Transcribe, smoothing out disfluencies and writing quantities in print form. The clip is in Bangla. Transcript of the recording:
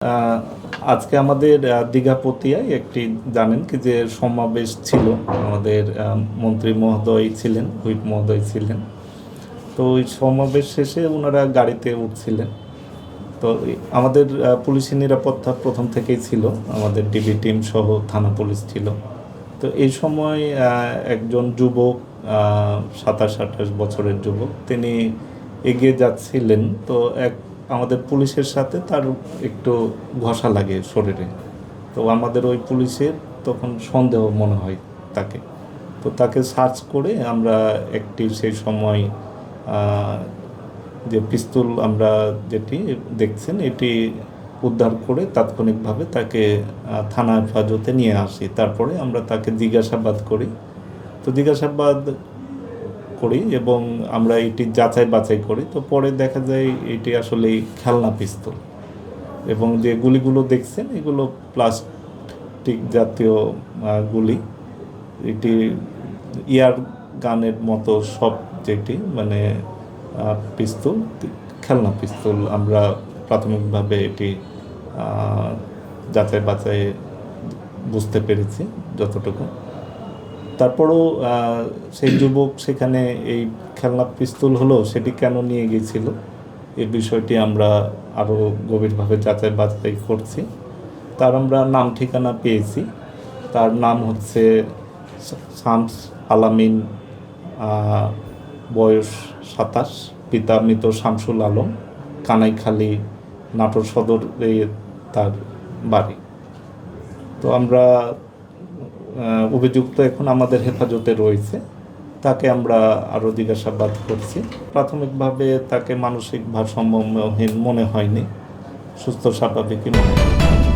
আহ, আজকে আমাদের দীঘাপতিয়ায় একটি জানেন কি যে সমাবেশ ছিল। আমাদের মন্ত্রী মহোদয় ছিলেন, হুইপ মহোদয় ছিলেন। তো ওই সমাবেশ শেষে ওনারা গাড়িতে উঠছিলেন। তো আমাদের পুলিশি নিরাপত্তা প্রথম থেকেই ছিল, আমাদের ডিবি টিম সহ থানা পুলিশ ছিল। তো এই সময় একজন যুবক, 27-28 বছরের যুবক, তিনি এগিয়ে যাচ্ছিলেন। তো আমাদের পুলিশের সাথে তার একটু ঘষা লাগে শরীরে। তো আমাদের ওই পুলিশের তখন সন্দেহ মনে হয় তাকে। তো তাকে সার্চ করে আমরা একটি সেই সময় আহ, যে পিস্তল আমরা যেটি দেখছেন এটি উদ্ধার করে তাৎক্ষণিকভাবে তাকে থানা হেফাজতে নিয়ে আসি। তারপরে আমরা তাকে জিজ্ঞাসাবাদ করি। তো জিজ্ঞাসাবাদ করি এবং আমরা এটি যাচাই বাছাই করি। তো পরে দেখা যায় এটি আসলে খেলনা পিস্তল, এবং যে গুলিগুলো দেখছেন এগুলো প্লাস্টিক জাতীয় গুলি। এটি ইয়ার গানের মতো সব, যেটি মানে পিস্তল, খেলনা পিস্তল। আমরা প্রাথমিকভাবে এটি যাচাই বাছাই বুঝতে পেরেছি যতটুকু। তারপরও সেই যুবক সেখানে এই খেলনা পিস্তল হলো সেটি কেন নিয়ে গিয়েছিল, এই বিষয়টি আমরা আরও গভীরভাবে যাচাই বাছাই করছি। তার আমরা নাম ঠিকানা পেয়েছি। তার নাম হচ্ছে শামস আলামিন, বয়স 27, পিতা মৃত শামসুল আলম, কানাইখালী, নাটোর সদরে তার বাড়ি। তো আমরা অভিযুক্ত এখন আমাদের হেফাজতে রয়েছে। তাকে আমরা আরও জিজ্ঞাসাবাদ করছি। প্রাথমিকভাবে তাকে মানসিক ভারসাম্যহীন মনে হয়নি, সুস্থ স্বাভাবিকই মনে হয়।